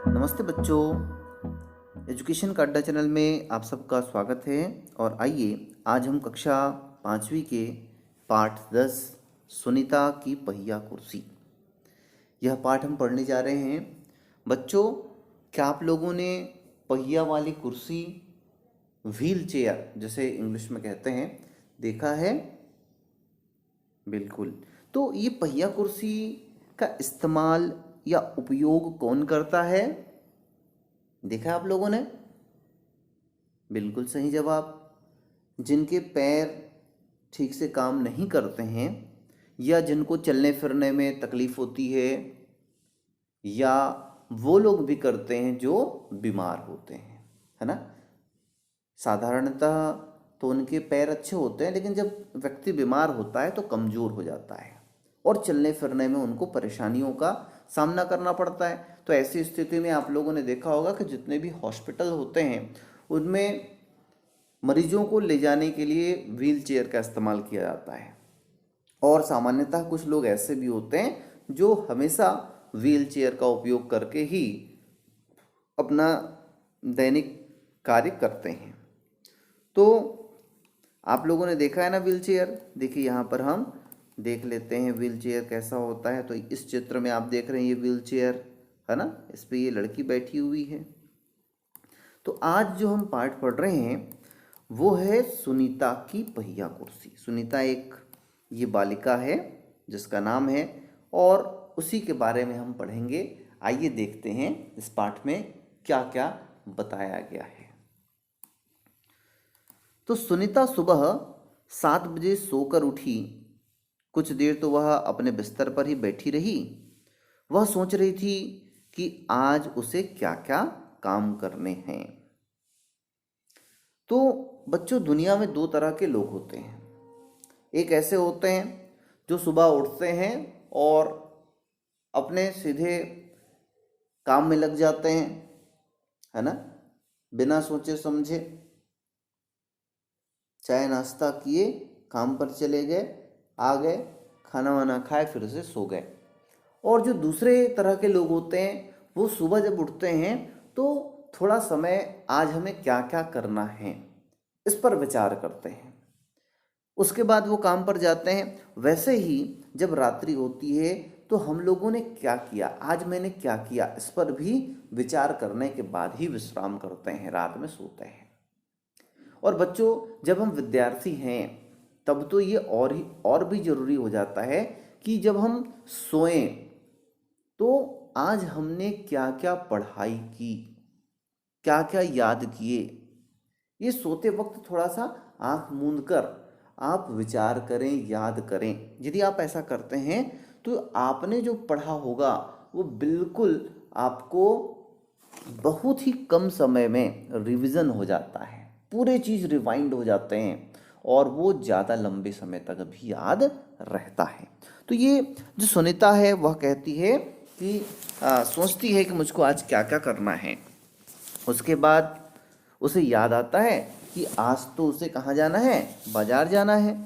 नमस्ते बच्चों, एजुकेशन का अड्डा चैनल में आप सबका स्वागत है। और आइए आज हम कक्षा 5वीं के पाठ 10 सुनीता की पहिया कुर्सी, यह पाठ हम पढ़ने जा रहे हैं। बच्चों, क्या आप लोगों ने पहिया वाली कुर्सी, व्हील चेयर जैसे इंग्लिश में कहते हैं, देखा है? बिल्कुल। तो ये पहिया कुर्सी का इस्तेमाल या उपयोग कौन करता है? देखा आप लोगों ने? बिल्कुल सही जवाब। जिनके पैर ठीक से काम नहीं करते हैं या जिनको चलने फिरने में तकलीफ होती है, या वो लोग भी करते हैं जो बीमार होते हैं, है ना। साधारणतः तो उनके पैर अच्छे होते हैं, लेकिन जब व्यक्ति बीमार होता है तो कमज़ोर हो जाता है और चलने फिरने में उनको परेशानियों का सामना करना पड़ता है। तो ऐसी स्थिति में आप लोगों ने देखा होगा कि जितने भी हॉस्पिटल होते हैं उनमें मरीजों को ले जाने के लिए व्हील चेयर का इस्तेमाल किया जाता है। और सामान्यतः कुछ लोग ऐसे भी होते हैं जो हमेशा व्हील चेयर का उपयोग करके ही अपना दैनिक कार्य करते हैं। तो आप लोगों ने देखा है ना व्हील चेयर। देखिए यहाँ पर हम देख लेते हैं व्हील चेयर कैसा होता है। तो इस चित्र में आप देख रहे हैं ये व्हील चेयर है ना, इस पे ये लड़की बैठी हुई है। तो आज जो हम पाठ पढ़ रहे हैं वो है सुनीता की पहिया कुर्सी। सुनीता एक ये बालिका है जिसका नाम है, और उसी के बारे में हम पढ़ेंगे। आइए देखते हैं इस पाठ में क्या क्या बताया गया है। तो सुनीता सुबह 7 बजे सोकर उठी। कुछ देर तो वह अपने बिस्तर पर ही बैठी रही। वह सोच रही थी कि आज उसे क्या क्या काम करने हैं। तो बच्चों, दुनिया में दो तरह के लोग होते हैं। एक ऐसे होते हैं जो सुबह उठते हैं और अपने सीधे काम में लग जाते हैं, है ना, बिना सोचे समझे। चाय नाश्ता किए, काम पर चले गए, आ गए, खाना वाना खाए, फिर से सो गए। और जो दूसरे तरह के लोग होते हैं वो सुबह जब उठते हैं तो थोड़ा समय आज हमें क्या क्या करना है इस पर विचार करते हैं, उसके बाद वो काम पर जाते हैं। वैसे ही जब रात्रि होती है तो हम लोगों ने क्या किया, आज मैंने क्या किया, इस पर भी विचार करने के बाद ही विश्राम करते हैं, रात में सोते हैं। और बच्चों, जब हम विद्यार्थी हैं तब तो ये और भी जरूरी हो जाता है कि जब हम सोएं तो आज हमने क्या क्या पढ़ाई की, क्या क्या याद किए, ये सोते वक्त थोड़ा सा आंख मूंद कर आप विचार करें, याद करें। यदि आप ऐसा करते हैं तो आपने जो पढ़ा होगा वो बिल्कुल आपको बहुत ही कम समय में रिवीजन हो जाता है, पूरे चीज़ रिवाइंड हो जाते हैं और वो ज़्यादा लंबे समय तक भी याद रहता है। तो ये जो सुनीता है वह कहती है कि सोचती है कि मुझको आज क्या क्या करना है। उसके बाद उसे याद आता है कि आज तो उसे कहाँ जाना है, बाजार जाना है।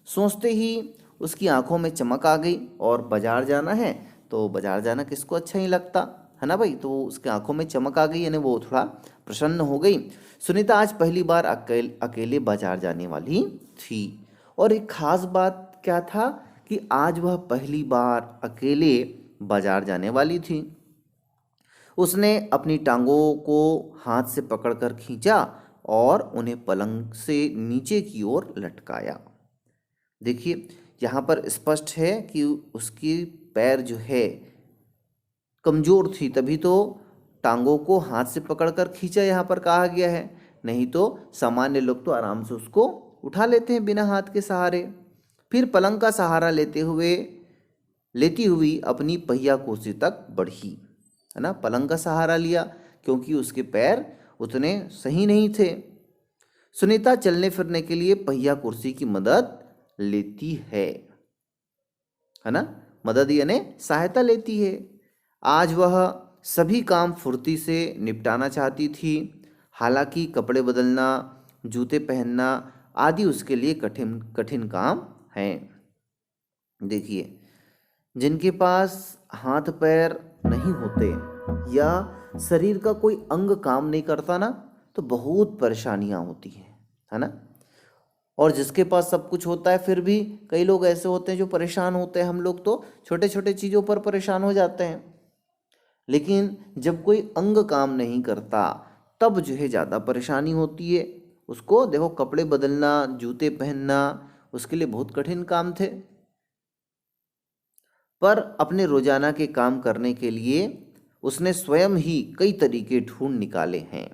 सोचते ही उसकी आंखों में चमक आ गई, और बाजार जाना है तो बाजार जाना किसको अच्छा नहीं लगता, है ना भाई। तो उसकी आंखों में चमक आ गई, यानी वो थोड़ा प्रसन्न हो गई। सुनीता आज पहली बार अकेले बाजार जाने वाली थी। और एक खास बात क्या था कि आज वह पहली बार अकेले बाजार जाने वाली थी। उसने अपनी टांगों को हाथ से पकड़कर खींचा और उन्हें पलंग से नीचे की ओर लटकाया। देखिए यहाँ पर स्पष्ट है कि उसकी पैर जो है कमज़ोर थी, तभी तो टांगों को हाथ से पकड़कर खींचा यहाँ पर कहा गया है। नहीं तो सामान्य लोग तो आराम से उसको उठा लेते हैं बिना हाथ के सहारे। फिर पलंग का सहारा लेती हुई अपनी पहिया कुर्सी तक बढ़ी, है ना। पलंग का सहारा लिया क्योंकि उसके पैर उतने सही नहीं थे। सुनीता चलने फिरने के लिए पहिया कुर्सी की मदद लेती है ना, मदद यानी सहायता लेती है। आज वह सभी काम फुर्ती से निपटाना चाहती थी। हालांकि कपड़े बदलना, जूते पहनना आदि उसके लिए कठिन कठिन काम हैं। देखिए, जिनके पास हाथ पैर नहीं होते या शरीर का कोई अंग काम नहीं करता ना, तो बहुत परेशानियां होती हैं, है ना। और जिसके पास सब कुछ होता है फिर भी कई लोग ऐसे होते हैं जो परेशान होते हैं। हम लोग तो छोटे छोटे चीज़ों पर परेशान हो जाते हैं, लेकिन जब कोई अंग काम नहीं करता तब जो है ज़्यादा परेशानी होती है। उसको देखो, कपड़े बदलना, जूते पहनना उसके लिए बहुत कठिन काम थे, पर अपने रोजाना के काम करने के लिए उसने स्वयं ही कई तरीके ढूंढ निकाले हैं।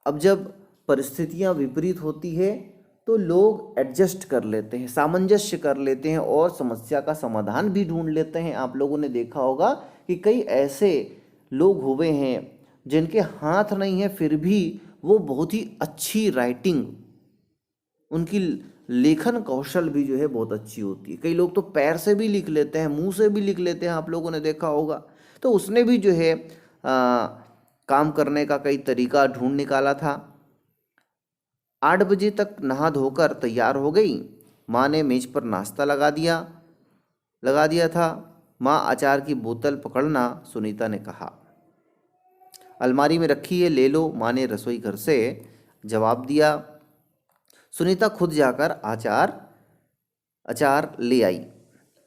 अब जब परिस्थितियां विपरीत होती है तो लोग एडजस्ट कर लेते हैं, सामंजस्य कर लेते हैं और समस्या का समाधान भी ढूंढ लेते हैं। आप लोगों ने देखा होगा कि कई ऐसे लोग हुए हैं जिनके हाथ नहीं है फिर भी वो बहुत ही अच्छी राइटिंग, उनकी लेखन कौशल भी जो है बहुत अच्छी होती है। कई लोग तो पैर से भी लिख लेते हैं, मुंह से भी लिख लेते हैं, आप लोगों ने देखा होगा। तो उसने भी जो है काम करने का कई तरीका ढूंढ निकाला था। 8 बजे तक नहा धोकर तैयार हो गई। माँ ने मेज पर नाश्ता लगा दिया था। माँ, अचार की बोतल पकड़ना, सुनीता ने कहा। अलमारी में रखी है, ले लो, माँ ने रसोई घर से जवाब दिया। सुनीता खुद जाकर अचार ले आई।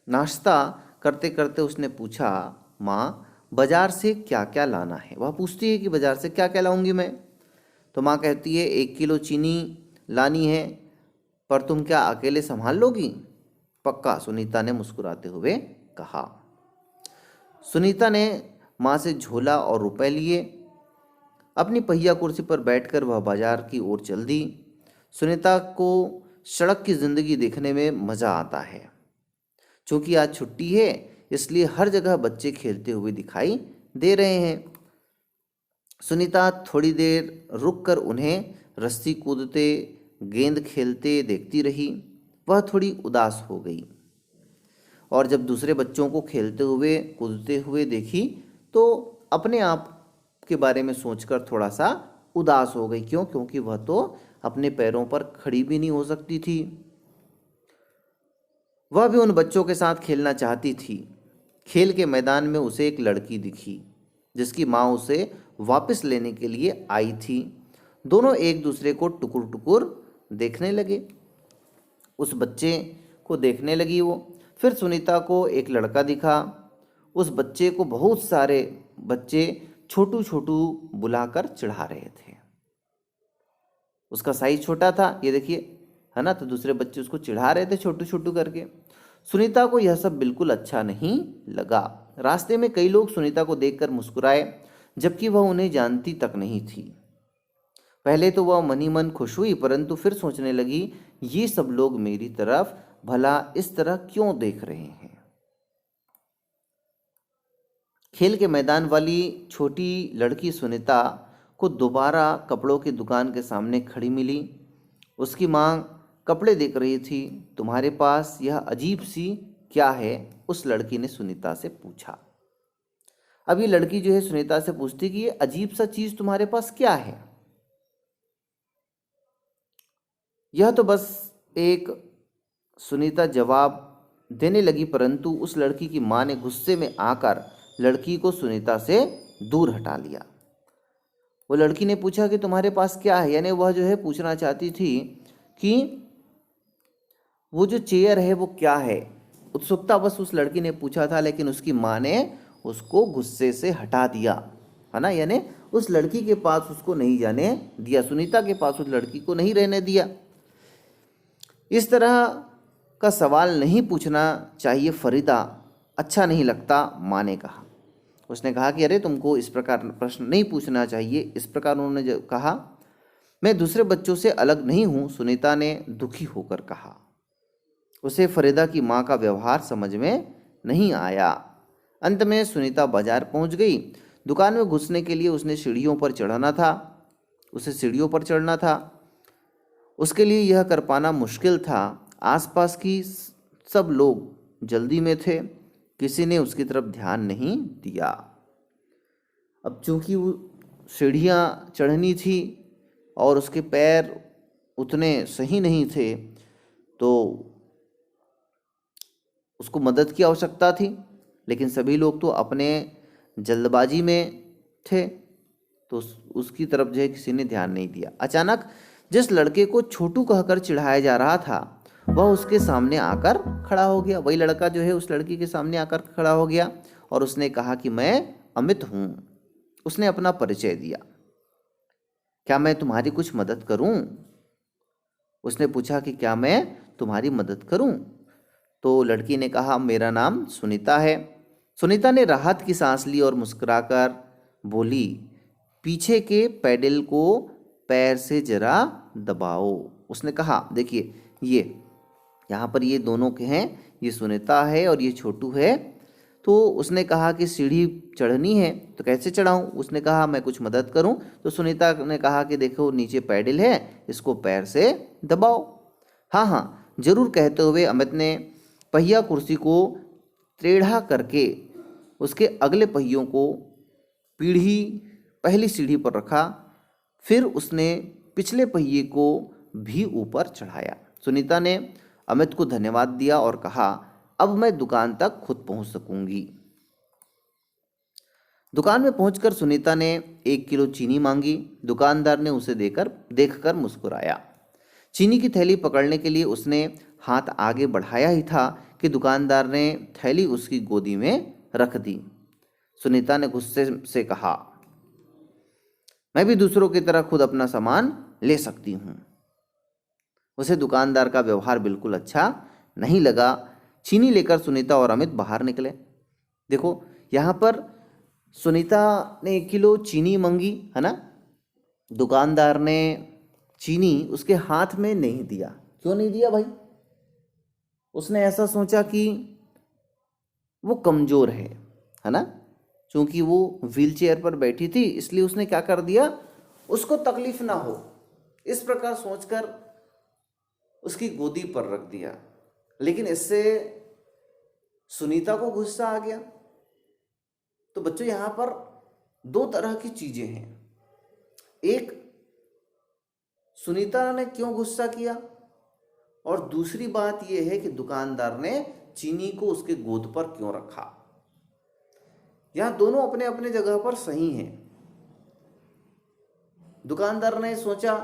नाश्ता करते करते उसने पूछा, माँ बाजार से क्या क्या लाना है। वह पूछती है कि बाजार से क्या क्या लाऊंगी मैं। तो माँ कहती है 1 किलो चीनी लानी है, पर तुम क्या अकेले संभाल लोगी? पक्का, सुनीता ने मुस्कुराते हुए कहा। सुनीता ने माँ से झोला और रुपए लिए। अपनी पहिया कुर्सी पर बैठकर वह बाजार की ओर चल दी। सुनीता को सड़क की जिंदगी देखने में मज़ा आता है। क्योंकि आज छुट्टी है इसलिए हर जगह बच्चे खेलते हुए दिखाई दे रहे हैं। सुनीता थोड़ी देर रुककर उन्हें रस्सी कूदते, गेंद खेलते देखती रही। वह थोड़ी उदास हो गई और जब दूसरे बच्चों को खेलते हुए, कूदते हुए देखी तो अपने आप के बारे में सोचकर थोड़ा सा उदास हो गई। क्यों? क्योंकि वह तो अपने पैरों पर खड़ी भी नहीं हो सकती थी। वह भी उन बच्चों के साथ खेलना चाहती थी। खेल के मैदान में उसे एक लड़की दिखी जिसकी माँ उसे वापस लेने के लिए आई थी। दोनों एक दूसरे को टुकुर टुकुर देखने लगे। उस बच्चे को देखने लगी वो। फिर सुनीता को एक लड़का दिखा। उस बच्चे को बहुत सारे बच्चे छोटू छोटू बुलाकर चिढ़ा रहे थे। उसका साइज छोटा था, ये देखिए, है ना। तो दूसरे बच्चे उसको चिढ़ा रहे थे छोटू छोटू करके। सुनीता को यह सब बिल्कुल अच्छा नहीं लगा। रास्ते में कई लोग सुनीता को देखकर मुस्कुराए, जबकि वह उन्हें जानती तक नहीं थी। पहले तो वह मनी मन खुश हुई, परंतु फिर सोचने लगी, ये सब लोग मेरी तरफ भला इस तरह क्यों देख रहे हैं। खेल के मैदान वाली छोटी लड़की सुनीता को दोबारा कपड़ों की दुकान के सामने खड़ी मिली। उसकी माँ कपड़े देख रही थी। तुम्हारे पास यह अजीब सी क्या है? उस लड़की ने सुनीता से पूछा। अब ये लड़की जो है सुनीता से पूछती कि ये अजीब सा चीज तुम्हारे पास क्या है? यह तो बस एक, सुनीता जवाब देने लगी, परंतु उस लड़की की माँ ने गुस्से में आकर लड़की को सुनीता से दूर हटा लिया। वो लड़की ने पूछा कि तुम्हारे पास क्या है, यानी वह जो है पूछना चाहती थी कि वो जो चेयर है वो क्या है। उत्सुकता बस उस लड़की ने पूछा था, लेकिन उसकी माँ ने उसको गुस्से से हटा दिया, है ना। यानी उस लड़की के पास उसको नहीं जाने दिया, सुनीता के पास उस लड़की को नहीं रहने दिया। इस तरह का सवाल नहीं पूछना चाहिए फरीदा, अच्छा नहीं लगता, माँ ने कहा। उसने कहा कि अरे तुमको इस प्रकार प्रश्न नहीं पूछना चाहिए। इस प्रकार उन्होंने कहा। मैं दूसरे बच्चों से अलग नहीं हूँ, सुनीता ने दुखी होकर कहा। उसे फरीदा की माँ का व्यवहार समझ में नहीं आया। अंत में सुनीता बाजार पहुंच गई। दुकान में घुसने के लिए उसने सीढ़ियों पर चढ़ना था, उसे सीढ़ियों पर चढ़ना था। उसके लिए यह कर पाना मुश्किल था। आसपास की सब लोग जल्दी में थे, किसी ने उसकी तरफ ध्यान नहीं दिया। अब चूंकि वो सीढ़ियाँ चढ़नी थी और उसके पैर उतने सही नहीं थे, तो उसको मदद की आवश्यकता थी। लेकिन सभी लोग तो अपने जल्दबाजी में थे, तो उसकी तरफ जो है किसी ने ध्यान नहीं दिया। अचानक जिस लड़के को छोटू कहकर चिढ़ाया जा रहा था वह उसके सामने आकर खड़ा हो गया। वही लड़का जो है उस लड़की के सामने आकर खड़ा हो गया और उसने कहा कि मैं अमित हूँ। उसने अपना परिचय दिया। क्या मैं तुम्हारी कुछ मदद करूं? उसने पूछा कि क्या मैं तुम्हारी मदद करूं? तो लड़की ने कहा मेरा नाम सुनीता है। सुनीता ने राहत की सांस ली और मुस्कुराकर बोली, पीछे के पैडल को पैर से जरा दबाओ। उसने कहा देखिए ये यहाँ पर ये दोनों के हैं, ये सुनीता है और ये छोटू है। तो उसने कहा कि सीढ़ी चढ़नी है तो कैसे चढ़ाऊं? उसने कहा मैं कुछ मदद करूं। तो सुनीता ने कहा कि देखो नीचे पैडल है, इसको पैर से दबाओ। हाँ हाँ जरूर, कहते हुए अमित ने पहिया कुर्सी को टेढ़ा करके उसके अगले पहियों को पहली सीढ़ी पर रखा। फिर उसने पिछले पहिए को भी ऊपर चढ़ाया। सुनीता ने अमित को धन्यवाद दिया और कहा अब मैं दुकान तक खुद पहुंच सकूंगी। दुकान में पहुंचकर सुनीता ने 1 किलो चीनी मांगी। दुकानदार ने उसे देखकर मुस्कुराया। चीनी की थैली पकड़ने के लिए उसने हाथ आगे बढ़ाया ही था कि दुकानदार ने थैली उसकी गोदी में रख दी। सुनीता ने गुस्से से कहा, मैं भी दूसरों की तरह खुद अपना सामान ले सकती हूँ। उसे दुकानदार का व्यवहार बिल्कुल अच्छा नहीं लगा। चीनी लेकर सुनीता और अमित बाहर निकले। देखो यहाँ पर सुनीता ने 1 किलो चीनी मांगी है ना, दुकानदार ने चीनी उसके हाथ में नहीं दिया। क्यों नहीं दिया भाई? उसने ऐसा सोचा कि वो कमज़ोर है ना, क्योंकि वो व्हील चेयर पर बैठी थी, इसलिए उसने क्या कर दिया, उसको तकलीफ ना हो इस प्रकार सोचकर उसकी गोदी पर रख दिया। लेकिन इससे सुनीता को गुस्सा आ गया। तो बच्चों यहाँ पर 2 तरह की चीजें हैं। एक, सुनीता ने क्यों गुस्सा किया, और दूसरी बात यह है कि दुकानदार ने चीनी को उसके गोद पर क्यों रखा। यहाँ दोनों अपने अपने जगह पर सही हैं। दुकानदार ने सोचा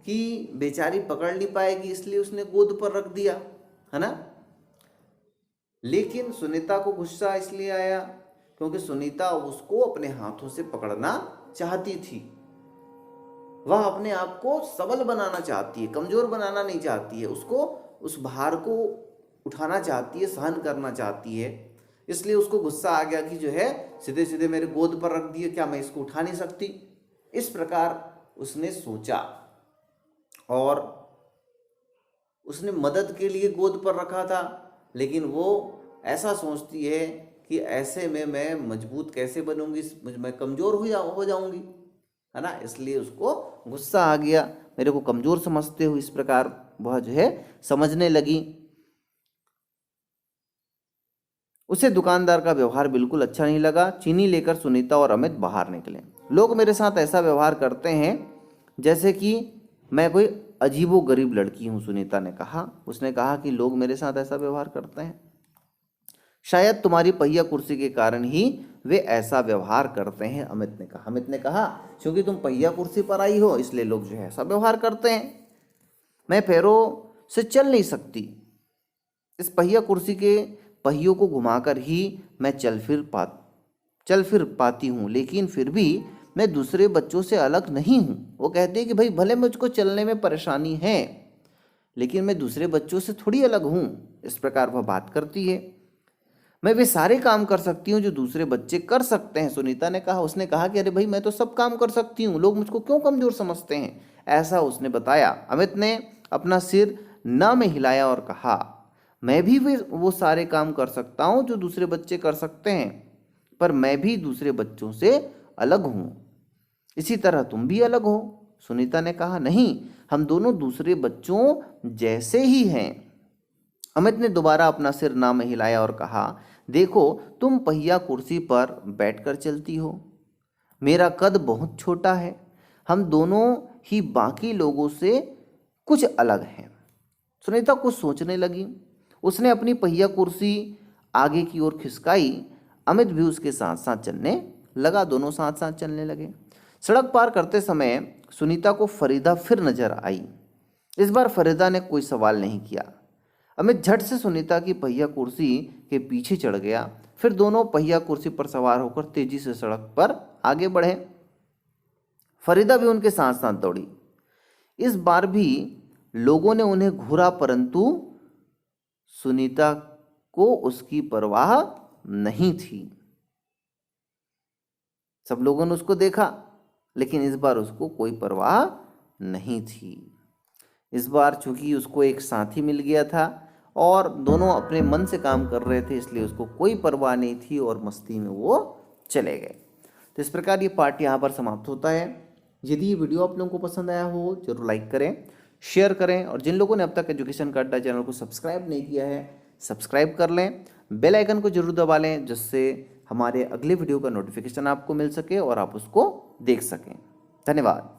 कि बेचारी पकड़ नहीं पाएगी, इसलिए उसने गोद पर रख दिया है ना। लेकिन सुनीता को गुस्सा इसलिए आया क्योंकि सुनीता उसको अपने हाथों से पकड़ना चाहती थी। वह अपने आप को सबल बनाना चाहती है, कमजोर बनाना नहीं चाहती है। उसको उस भार को उठाना चाहती है, सहन करना चाहती है। इसलिए उसको गुस्सा आ गया कि जो है सीधे सीधे मेरे गोद पर रख दिए, क्या मैं इसको उठा नहीं सकती। इस प्रकार उसने सोचा और उसने मदद के लिए गोद पर रखा था। लेकिन वो ऐसा सोचती है कि ऐसे में मैं मजबूत कैसे बनूंगी, मैं कमज़ोर हो जाऊंगी है ना। इसलिए उसको गुस्सा आ गया, मेरे को कमज़ोर समझते हो, इस प्रकार वह जो है समझने लगी। उसे दुकानदार का व्यवहार बिल्कुल अच्छा नहीं लगा। चीनी लेकर सुनीता और अमित बाहर निकले। लोग मेरे साथ ऐसा व्यवहार करते हैं जैसे कि मैं कोई अजीबो गरीब लड़की हूँ, सुनीता ने कहा। उसने कहा कि लोग मेरे साथ ऐसा व्यवहार करते हैं, शायद तुम्हारी पहिया कुर्सी के कारण ही वे ऐसा व्यवहार करते हैं, अमित ने कहा क्योंकि तुम पहिया कुर्सी पर आई हो इसलिए लोग जो है ऐसा व्यवहार करते हैं। मैं पैरों से चल नहीं सकती, इस पहिया कुर्सी के पहियों को घुमाकर ही मैं चल फिर पाती हूँ, लेकिन फिर भी मैं दूसरे बच्चों से अलग नहीं हूँ। वो कहते हैं कि भाई भले मुझको चलने में परेशानी है, लेकिन मैं दूसरे बच्चों से थोड़ी अलग हूँ। इस प्रकार वह बात करती है। मैं वे सारे काम कर सकती हूँ जो दूसरे बच्चे कर सकते हैं, सुनीता ने कहा। उसने कहा कि अरे भाई मैं तो सब काम कर सकती हूँ, लोग मुझको क्यों कमज़ोर समझते हैं, ऐसा उसने बताया। अमित ने अपना सिर न में हिलाया और कहा, मैं भी वो सारे काम कर सकता हूँ जो दूसरे बच्चे कर सकते हैं, पर मैं भी दूसरे बच्चों से अलग हूँ, इसी तरह तुम भी अलग हो। सुनीता ने कहा, नहीं, हम दोनों दूसरे बच्चों जैसे ही हैं। अमित ने दोबारा अपना सिर ना में हिलाया और कहा, देखो तुम पहिया कुर्सी पर बैठकर चलती हो, मेरा कद बहुत छोटा है, हम दोनों ही बाकी लोगों से कुछ अलग हैं। सुनीता कुछ सोचने लगी। उसने अपनी पहिया कुर्सी आगे की ओर खिसकाई। अमित भी उसके साथ साथ चलने लगा। दोनों साथ साथ चलने लगे। सड़क पार करते समय सुनीता को फरीदा फिर नजर आई। इस बार फरीदा ने कोई सवाल नहीं किया। अमित झट से सुनीता की पहिया कुर्सी के पीछे चढ़ गया। फिर दोनों पहिया कुर्सी पर सवार होकर तेजी से सड़क पर आगे बढ़े। फरीदा भी उनके साथ साथ दौड़ी। इस बार भी लोगों ने उन्हें घूरा, परंतु सुनीता को उसकी परवाह नहीं थी। सब लोगों ने उसको देखा, लेकिन इस बार उसको कोई परवाह नहीं थी। इस बार चूंकि उसको एक साथी मिल गया था और दोनों अपने मन से काम कर रहे थे, इसलिए उसको कोई परवाह नहीं थी और मस्ती में वो चले गए। तो इस प्रकार ये पार्ट यहाँ पर समाप्त होता है। यदि ये वीडियो आप लोगों को पसंद आया हो जरूर लाइक करें, शेयर करें, और जिन लोगों ने अब तक एजुकेशन का अड्डा चैनल को सब्सक्राइब नहीं किया है सब्सक्राइब कर लें। बेल आइकन को जरूर दबा लें, जिससे हमारे अगले वीडियो का नोटिफिकेशन आपको मिल सके और आप उसको देख सकें। धन्यवाद।